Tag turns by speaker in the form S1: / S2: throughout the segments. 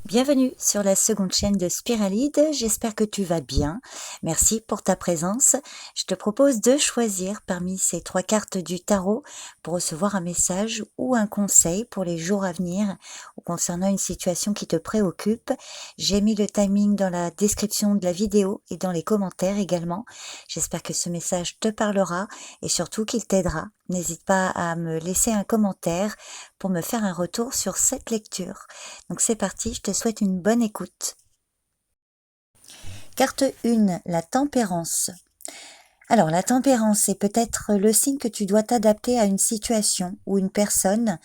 S1: Bienvenue sur la seconde chaîne de Spiralide, j'espère que tu vas bien. Merci pour ta présence. Je te propose de choisir parmi ces 3 cartes du tarot pour recevoir un message ou un conseil pour les jours à venir ou concernant une situation qui te préoccupe. J'ai mis le timing dans la description de la vidéo et dans les commentaires également. J'espère que ce message te parlera et surtout qu'il t'aidera. N'hésite pas à me laisser un commentaire pour me faire un retour sur cette lecture. Donc c'est parti, je te souhaite une bonne écoute. Carte 1, la tempérance. Alors la tempérance, c'est peut-être le signe que tu dois t'adapter à une situation ou une personne,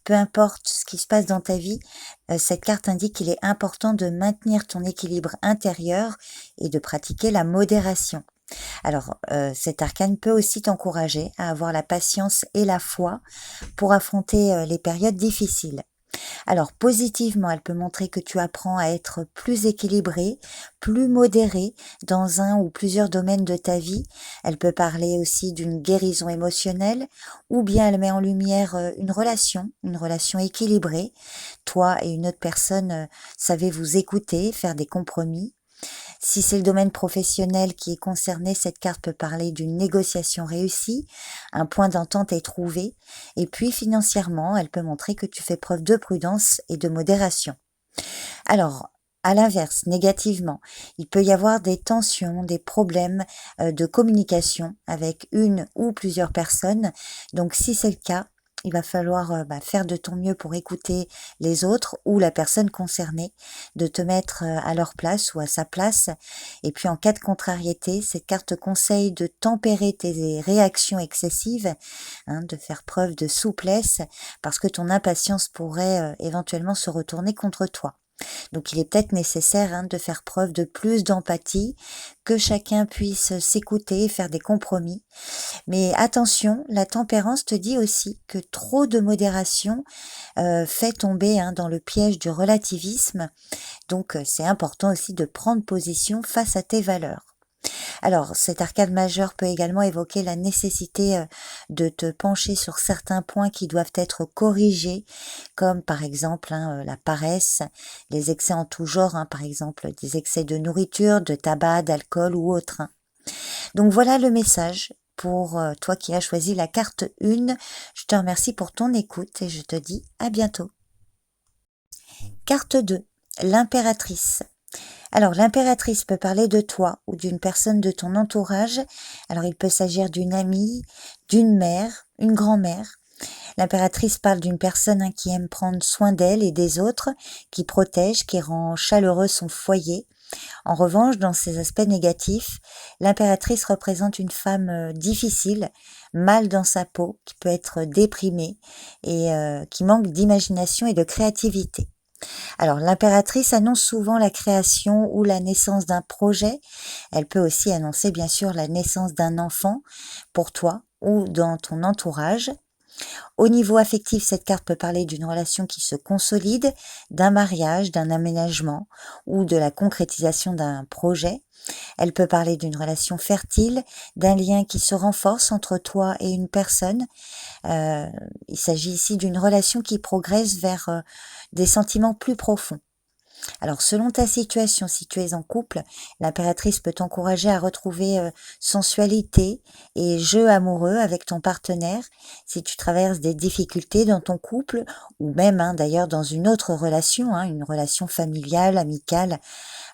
S1: peu importe ce qui se passe dans ta vie. Cette carte indique qu'il est important de maintenir ton équilibre intérieur et de pratiquer la modération. Alors, cet arcane peut aussi t'encourager à avoir la patience et la foi pour affronter les périodes difficiles. Alors, positivement, elle peut montrer que tu apprends à être plus équilibré, plus modéré dans un ou plusieurs domaines de ta vie. Elle peut parler aussi d'une guérison émotionnelle ou bien elle met en lumière une relation équilibrée. Toi et une autre personne savez vous écouter, faire des compromis. Si c'est le domaine professionnel qui est concerné, cette carte peut parler d'une négociation réussie, un point d'entente est trouvé, et puis financièrement, elle peut montrer que tu fais preuve de prudence et de modération. Alors, à l'inverse, négativement, il peut y avoir des tensions, des problèmes de communication avec une ou plusieurs personnes. Donc, si c'est le cas, il va falloir faire de ton mieux pour écouter les autres ou la personne concernée, de te mettre à leur place ou à sa place. Et puis en cas de contrariété, cette carte conseille de tempérer tes réactions excessives, de faire preuve de souplesse, parce que ton impatience pourrait éventuellement se retourner contre toi. Donc il est peut-être nécessaire de faire preuve de plus d'empathie, que chacun puisse s'écouter, faire des compromis. Mais attention, la tempérance te dit aussi que trop de modération fait tomber dans le piège du relativisme. Donc c'est important aussi de prendre position face à tes valeurs. Alors, cet arcade majeur peut également évoquer la nécessité de te pencher sur certains points qui doivent être corrigés, comme par exemple la paresse, les excès en tout genre, par exemple des excès de nourriture, de tabac, d'alcool ou autre. Donc voilà le message pour toi qui as choisi la carte 1. Je te remercie pour ton écoute et je te dis à bientôt. Carte 2, l'impératrice. Alors, l'impératrice peut parler de toi ou d'une personne de ton entourage. Alors, il peut s'agir d'une amie, d'une mère, une grand-mère. L'impératrice parle d'une personne qui aime prendre soin d'elle et des autres, qui protège, qui rend chaleureux son foyer. En revanche, dans ses aspects négatifs, l'impératrice représente une femme difficile, mal dans sa peau, qui peut être déprimée et qui manque d'imagination et de créativité. Alors, l'impératrice annonce souvent la création ou la naissance d'un projet. Elle peut aussi annoncer, bien sûr, la naissance d'un enfant pour toi ou dans ton entourage. Au niveau affectif, cette carte peut parler d'une relation qui se consolide, d'un mariage, d'un aménagement ou de la concrétisation d'un projet. Elle peut parler d'une relation fertile, d'un lien qui se renforce entre toi et une personne. Il s'agit ici d'une relation qui progresse vers des sentiments plus profonds. Alors, selon ta situation, si tu es en couple, l'impératrice peut t'encourager à retrouver sensualité et jeu amoureux avec ton partenaire. Si tu traverses des difficultés dans ton couple, ou même d'ailleurs dans une autre relation, une relation familiale, amicale,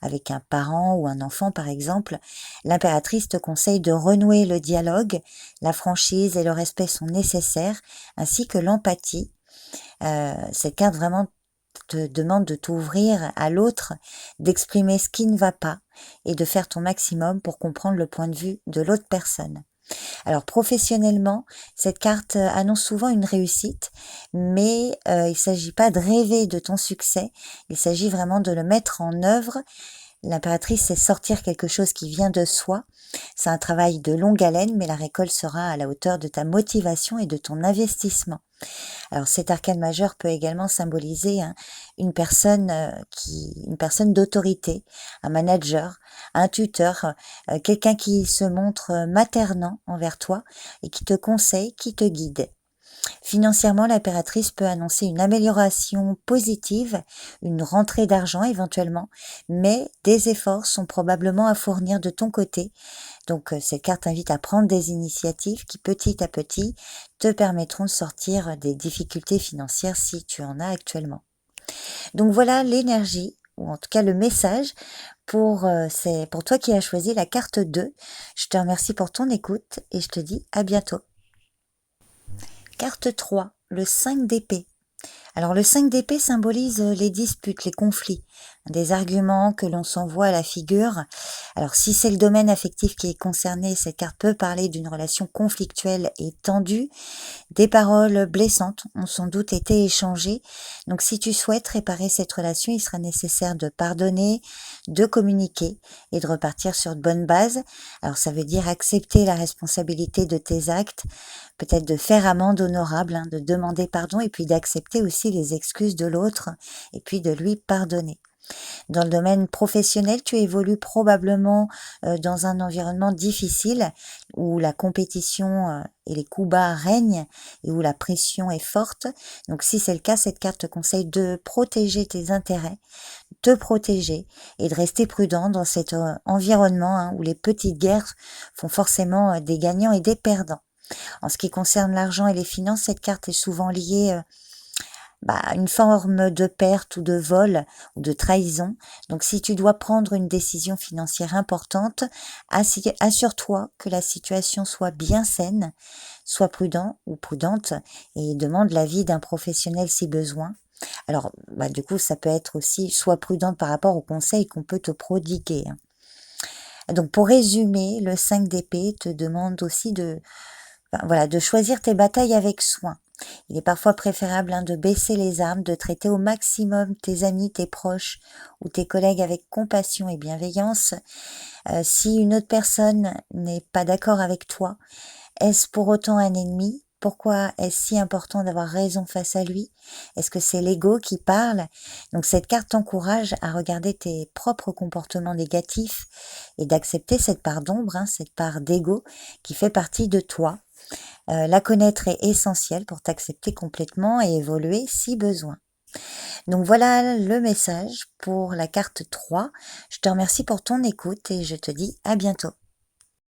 S1: avec un parent ou un enfant par exemple, l'impératrice te conseille de renouer le dialogue. La franchise et le respect sont nécessaires, ainsi que l'empathie. Cette carte vraiment te demande de t'ouvrir à l'autre, d'exprimer ce qui ne va pas et de faire ton maximum pour comprendre le point de vue de l'autre personne. Alors professionnellement, cette carte annonce souvent une réussite, mais il ne s'agit pas de rêver de ton succès, il s'agit vraiment de le mettre en œuvre. L'impératrice, c'est sortir quelque chose qui vient de soi. C'est un travail de longue haleine, mais la récolte sera à la hauteur de ta motivation et de ton investissement. Alors cet arcane majeur peut également symboliser une personne une personne d'autorité, un manager, un tuteur, quelqu'un qui se montre maternant envers toi et qui te conseille, qui te guide. Financièrement, l'impératrice peut annoncer une amélioration positive, une rentrée d'argent éventuellement, mais des efforts sont probablement à fournir de ton côté. Donc cette carte invite à prendre des initiatives qui petit à petit te permettront de sortir des difficultés financières si tu en as actuellement. Donc voilà l'énergie, ou en tout cas le message c'est pour toi qui as choisi la carte 2. Je te remercie pour ton écoute et je te dis à bientôt. Carte 3, le 5 d'épée. Alors le 5 d'épée symbolise les disputes, les conflits, des arguments que l'on s'envoie à la figure. Alors si c'est le domaine affectif qui est concerné, cette carte peut parler d'une relation conflictuelle et tendue. Des paroles blessantes ont sans doute été échangées. Donc si tu souhaites réparer cette relation, il sera nécessaire de pardonner, de communiquer et de repartir sur de bonnes bases. Alors ça veut dire accepter la responsabilité de tes actes, peut-être de faire amende honorable, de demander pardon et puis d'accepter aussi les excuses de l'autre et puis de lui pardonner. Dans le domaine professionnel, tu évolues probablement dans un environnement difficile où la compétition et les coups bas règnent et où la pression est forte. Donc si c'est le cas, cette carte te conseille de protéger tes intérêts, te protéger et de rester prudent dans cet environnement où les petites guerres font forcément des gagnants et des perdants. En ce qui concerne l'argent et les finances, cette carte est souvent liée une forme de perte ou de vol ou de trahison. Donc si tu dois prendre une décision financière importante, assure-toi que la situation soit bien saine, sois prudent ou prudente et demande l'avis d'un professionnel si besoin. Alors du coup ça peut être aussi sois prudente par rapport aux conseils qu'on peut te prodiguer. Donc pour résumer, le 5 d'épée te demande aussi de choisir tes batailles avec soin. Il est parfois préférable de baisser les armes, de traiter au maximum tes amis, tes proches ou tes collègues avec compassion et bienveillance. Si une autre personne n'est pas d'accord avec toi, est-ce pour autant un ennemi ? Pourquoi est-ce si important d'avoir raison face à lui ? Est-ce que c'est l'ego qui parle ? Donc cette carte t'encourage à regarder tes propres comportements négatifs et d'accepter cette part d'ombre, cette part d'ego qui fait partie de toi. La connaître est essentiel pour t'accepter complètement et évoluer si besoin. Donc voilà le message pour la carte 3. Je te remercie pour ton écoute et je te dis à bientôt.